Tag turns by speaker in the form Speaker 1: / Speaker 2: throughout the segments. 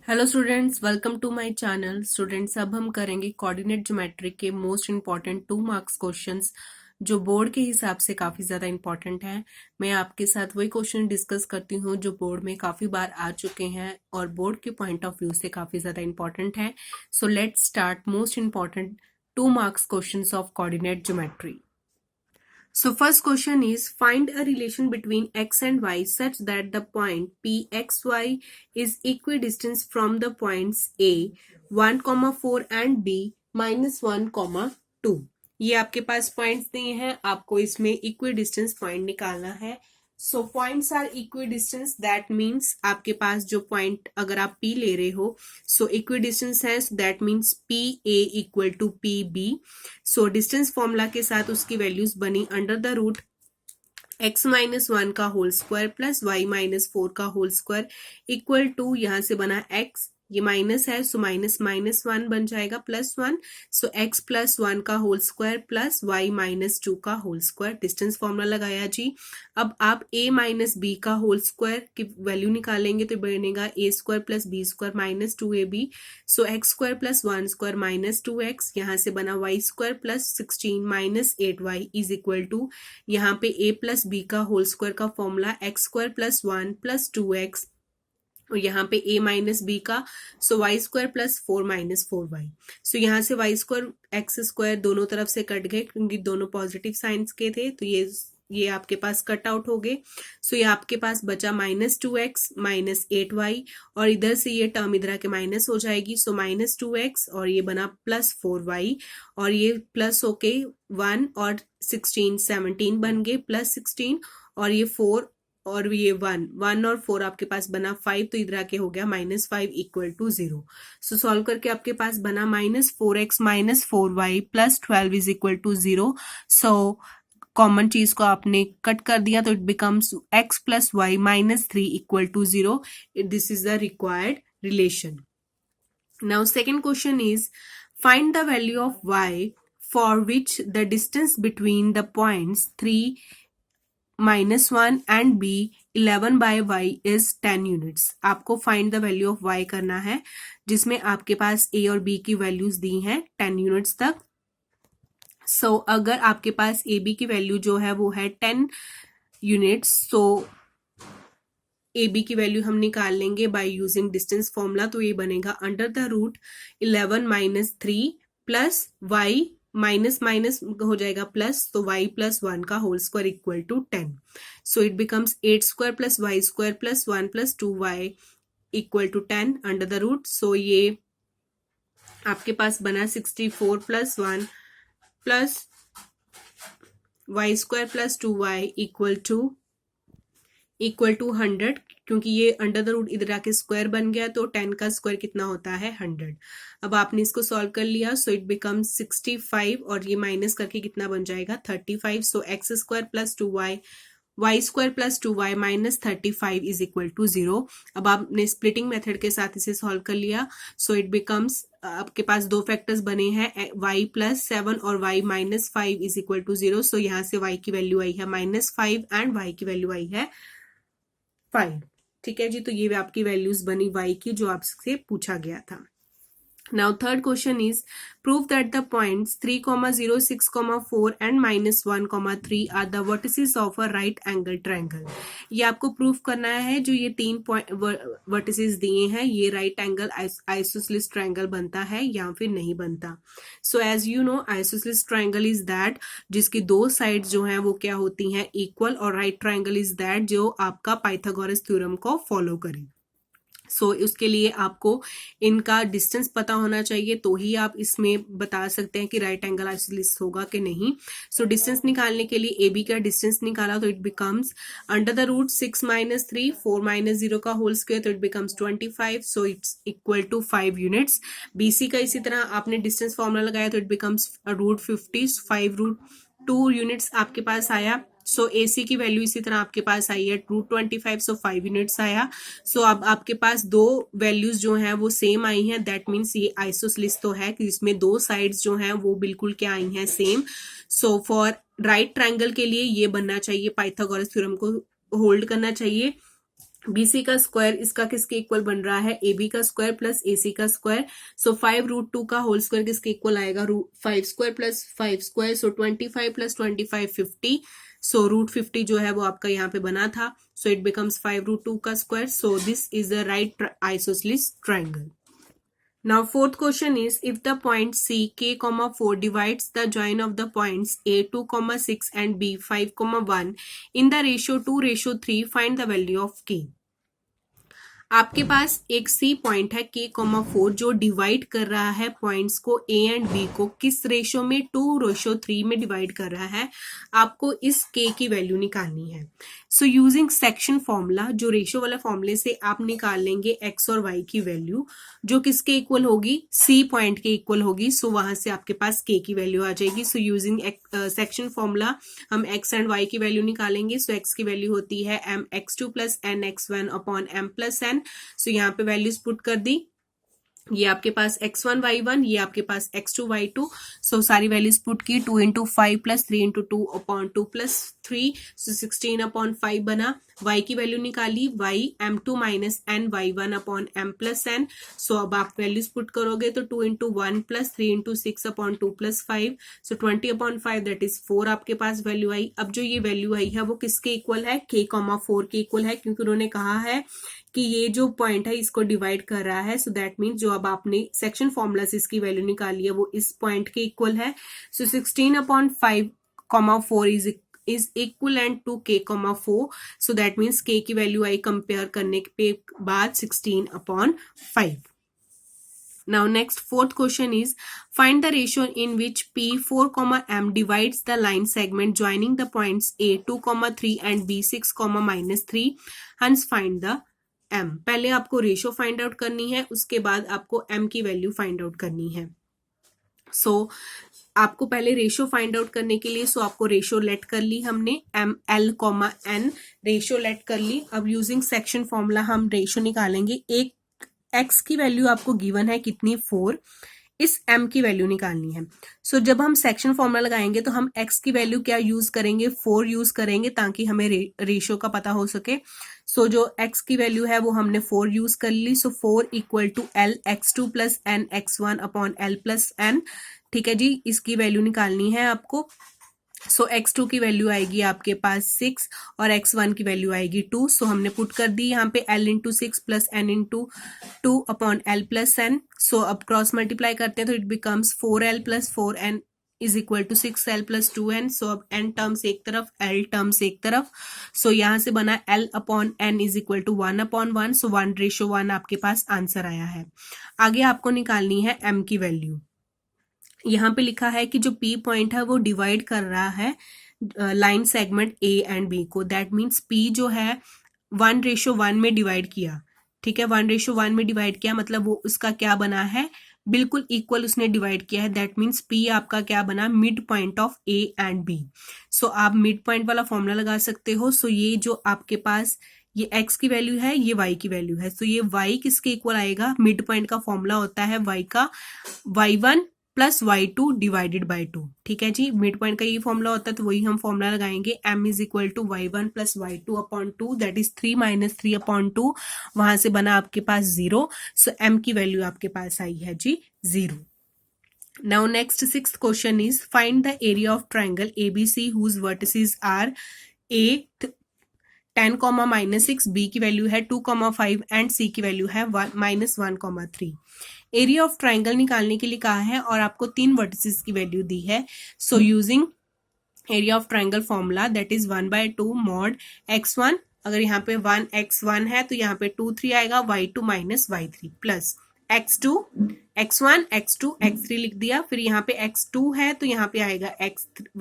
Speaker 1: Hello students, welcome to my channel. Students, अब हम करेंगे कोऑर्डिनेट ज्योमेट्री के मोस्ट इंपॉर्टेंट 2 मार्क्स क्वेश्चंस जो बोर्ड के हिसाब से काफ़ी ज़्यादा इंपॉर्टेंट हैं। मैं आपके साथ वही क्वेश्चन डिस्कस करती हूँ जो बोर्ड में काफ़ी बार आ चुके हैं और बोर्ड के पॉइंट ऑफ व्यू से काफ़ी ज़्यादा इंपॉर्टेंट हैं। So let's start most important 2 marks questions of coordinate geometry. So first question is, find a relation between x and y such that the point pxy is equidistant from the points a 1, 4 and b -1, 2। ये आपके पास points दिए हैं, आपको इसमें equidistance point निकालना है। So points are equidistance, that means आपके पास जो पॉइंट अगर आप p ले रहे हो, सो इक्विडिस्टेंस है, that means P A equal to P B. So distance formula के साथ उसकी वैल्यूज बनी अंडर द रूट x-1 का होल स्क्वायर प्लस y-4 का होल स्क्वायर इक्वल टू, यहां से बना x, ये माइनस है सो -1 बन जाएगा +1। सो x +1 का होल स्क्वायर प्लस y-2 का होल स्क्वायर, डिस्टेंस फॉर्मूला लगाया जी। अब आप a माइनस बी का होल स्क्वायर की वैल्यू निकालेंगे तो बनेगा a² + b² -2ab। सो x² + 1² -2x, यहाँ से बना y² + 16 -8y is equal to, यहाँ पे a प्लस बी का होल स्क्वायर का फॉर्मूला x² + 1 + 2x और यहाँ पे a माइनस बी का, सो y² + 4 -4y। सो यहाँ से y² x² दोनों तरफ से कट गए क्योंकि दोनों पॉजिटिव साइंस के थे, तो ये आपके पास कट आउट हो गए। सो ये आपके पास बचा -2x -8y और इधर से ये टर्म इधर आके माइनस हो जाएगी, सो -2x और ये बना +4y और ये प्लस होके 1 और 16 17 बन गए, +16 और ये 4 और ये 1 और 4 आपके पास बना 5, तो इधर आके हो गया -5 इक्वल टू 0। सो सॉल्व करके आपके पास बना -4x -4y + 12 is equal to 0। So common चीज को आपने कट कर दिया तो it becomes x + y -3 equal to 0। This is the required relation. Now second question is, find the value of y for which the distance between the points 3, -1 and b 11 by y is 10 units। आपको find the value of y करना है जिसमें आपके पास a और b की values दी हैं 10 units तक। सो अगर आपके पास ए बी की वैल्यू जो है वो है 10 यूनिट्स, सो ए बी की वैल्यू हम निकाल लेंगे बाय यूजिंग डिस्टेंस फॉर्मूला, तो ये बनेगा under the root 11 - 3 plus y minus minus हो जाएगा प्लस, तो y + 1 का whole square equal to 10। So it becomes 8² + y² + 1 + 2y equal to 10 under the root. सो ये आपके पास बना 64 + 1 plus y² + 2y equal to 100, क्योंकि ये अंडर द रूट इधर आके स्क्वायर बन गया तो 10 का स्क्वायर कितना होता है 100। अब आपने इसको सॉल्व कर लिया, सो इट बिकम्स 65 और ये माइनस करके कितना बन जाएगा 35। So x² + 2y y² + 2y -35 is equal to 0। अब आपने स्प्लिटिंग मेथड के साथ इसे सॉल्व कर लिया, सो इट बिकम्स, आपके पास दो फैक्टर्स बने हैं y + 7 और y -5 इज इक्वल टू 0। सो यहाँ से y की वैल्यू आई है -5 एंड y की वैल्यू आई है 5। ठीक है जी, तो ये आपकी वैल्यूज बनी y की जो आपसे पूछा गया था। Now third question is, prove that the points 3, 0, 6, 4 and -1, 3 are the vertices of a right angle triangle। ये आपको प्रूफ करना है जो ये 3 वर्टिसेस दिए हैं, ये राइट एंगल आइसोसेलेस ट्रायंगल बनता है या फिर नहीं बनता। So as you know, isosceles triangle is that जिसकी दो साइड्स जो हैं वो क्या होती हैं इक्वल, और राइट ट्रायंगल इज दैट जो आपका पाइथागोरस थ्योरम को फॉलो करे। सो उसके लिए आपको इनका डिस्टेंस पता होना चाहिए, तो ही आप इसमें बता सकते हैं कि राइट एंगल आइसोसेलेस होगा कि नहीं। सो डिस्टेंस निकालने के लिए ए बी का डिस्टेंस निकाला तो it becomes under the root 6 - 3 4 - 0 का होल स्क्वायर, तो it becomes 25। So it's equal to 5 units. BC का इसी तरह आपने डिस्टेंस फॉर्मूला लगाया तो इट बिकम्स √50, 5√2 यूनिट्स आपके पास आया। सो AC की वैल्यू इसी तरह आपके पास आई है √25, सो 5 यूनिट्स आया। सो अब आपके पास दो वैल्यूज जो हैं वो सेम आई हैं, दैट मीन्स ये आइसोसेलेस तो है कि इसमें दो साइड्स जो हैं वो बिल्कुल क्या आई हैं same. So for right triangle के लिए ये बनना चाहिए, पाइथागोरस थ्योरम को होल्ड करना चाहिए। BC का स्क्वायर इसका किसके इक्वल बन रहा है, AB का स्क्वायर प्लस AC का स्क्वायर। सो 5√2 का होल स्क्वायर किसके इक्वल आएगा, 5 स्क्वायर प्लस 5 स्क्वायर। सो 25 प्लस 25 50। सो √50 जो है वो आपका यहाँ पे बना था। सो इट बिकम्स 5√2 का square. So this is the right isosceles triangle. Now fourth question is, if the point C k, 4 divides the join of the points A 2, 6 and B 5, 1 in the ratio 2:3, find the value of k। आपके पास एक C point है k, 4 जो divide कर रहा है points को A and B को किस रेशो में, 2:3 में डिवाइड कर रहा है। आपको इस k की वैल्यू निकालनी है। सो यूजिंग सेक्शन फॉर्मूला, जो रेशो वाला फॉर्मूले से आप निकाल लेंगे x और y की वैल्यू, जो किसके इक्वल होगी, सी पॉइंट के इक्वल होगी। सो वहां से आपके पास k की वैल्यू आ जाएगी। सो यूजिंग सेक्शन फॉर्मूला हम x एंड y की वैल्यू निकालेंगे। सो x की वैल्यू होती है mx2 plus nx1 upon m plus n। सो यहाँ पे वैल्यूज पुट कर दी, ये आपके पास x1 y1, ये आपके पास x2 y2। सो सारी वैल्यूज पुट की, 2 into 5 plus 3 into 2 upon 2 plus 3। सो 16 अपॉन 5 बना। y की वैल्यू निकाली, y m2 minus n y1 upon m plus n। So अब आप वैल्यूज पुट करोगे तो 2 into 1 plus 3 into 6 upon 2 plus 5। So 20 upon 5 that is 4 आपके पास value आई। अब जो ये वैल्यू आई है वो किसके इक्वल है, k, 4 के इक्वल है, क्योंकि उन्होंने कहा है कि ये जो पॉइंट है इसको डिवाइड कर रहा है। सो दैट मीन्स जो अब आपने सेक्शन फॉर्मूला से इसकी वैल्यू निकाली है वो इस पॉइंट के इक्वल है। So 16 upon 5, 4 is equivalent to k, 4। So that means k की वैल्यू आई कंपेयर करने के बाद 16 upon 5। Now next fourth question is, find the ratio in which P 4, M divides the line segment joining the points A 2, 3 and B 6, -3. Hence find the M। पहले आपको ratio find out करनी है, उसके बाद आपको M की value find out करनी है। सो आपको पहले रेशो फाइंड आउट करने के लिए, सो आपको रेशो लेट कर ली हमने, ML, N रेशो लेट कर ली। अब यूजिंग सेक्शन फॉर्मूला हम रेशो निकालेंगे। एक x की वैल्यू आपको गिवन है कितनी, 4। इस m की वैल्यू निकालनी है। सो जब हम सेक्शन फॉर्मूला लगाएंगे तो हम x की वैल्यू क्या यूज करेंगे, 4 यूज करेंगे, ताकि हमें रेशो का पता हो सके। सो जो x की वैल्यू है वो हमने 4 यूज कर ली। So 4 equal to l x2 plus n x1 upon l plus n। ठीक है जी, इसकी वैल्यू निकालनी है आपको। सो x2 की वैल्यू आएगी आपके पास 6 और x1 की वैल्यू आएगी 2। सो हमने पुट कर दी यहाँ पे l into 6 plus n into 2 upon l plus n। So अब क्रॉस मल्टीप्लाई करते हैं तो it becomes 4l plus 4n is equal to 6l plus 2n। So अब n टर्म्स एक तरफ, l टर्म्स एक तरफ। सो यहाँ से बना l upon n is equal to 1 upon 1। So 1:1 आपके पास आंसर आया है। आगे आपको निकालनी है m की वैल्यू। यहाँ पे लिखा है कि जो P पॉइंट है वो डिवाइड कर रहा है line segment A and B को। दैट मीन्स P जो है 1:1 में डिवाइड किया। ठीक है, 1:1 में डिवाइड किया मतलब वो उसका क्या बना है, बिल्कुल इक्वल उसने डिवाइड किया है। दैट मीन्स P आपका क्या बना, mid point of A and B। सो आप मिड पॉइंट वाला फॉर्मूला लगा सकते हो। सो ये जो आपके पास ये x की वैल्यू है, ये y की वैल्यू है। सो ये y किसके इक्वल आएगा, मिड पॉइंट का फॉर्मूला होता है y का y1 plus y2 divided by 2। ठीक है जी, मिड पॉइंट का ये फॉर्मूला होता है, तो वही हम फॉर्मूला लगाएंगे। m is equal to y1 plus y2 upon 2 that is 3 minus 3 upon 2। वहां से बना आपके पास 0। सो m की वैल्यू आपके पास आई है जी 0। Now next sixth question is, find the area of triangle ABC whose vertices are A 10, -6, B की वैल्यू है 2, 5 एंड C की वैल्यू है -1, 3। एरिया ऑफ ट्राइंगल निकालने के लिए कहा है और आपको 3 वर्टिसेस की वैल्यू दी है। So using area of triangle formula that is 1/2 mod x1। अगर यहाँ पे 1x1 है तो यहाँ पे 2, 3 आएगा, y2 minus y3 plus x2, x1, x2, x3 लिख दिया। फिर यहाँ पे x2 है तो यहाँ पे आएगा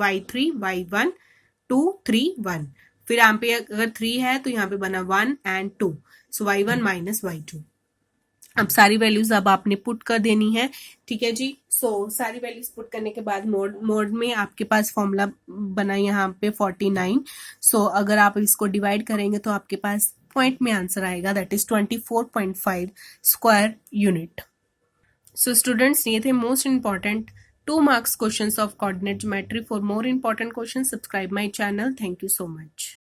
Speaker 1: y3, y1, 2, 3, 1। फिर यहाँ पे अगर 3 है तो यहाँ पे बना 1 and 2। So y1 minus y2। अब सारी वैल्यूज अब आपने पुट कर देनी है। ठीक है जी, सो सारी वैल्यूज पुट करने के बाद मोड में आपके पास फॉर्मूला बना यहाँ पे 49। सो अगर आप इसको डिवाइड करेंगे तो आपके पास पॉइंट में आंसर आएगा that is 24.5 square unit. So students, ये थे most important 2 marks questions of coordinate geometry. For more important question subscribe my channel. Thank you so much.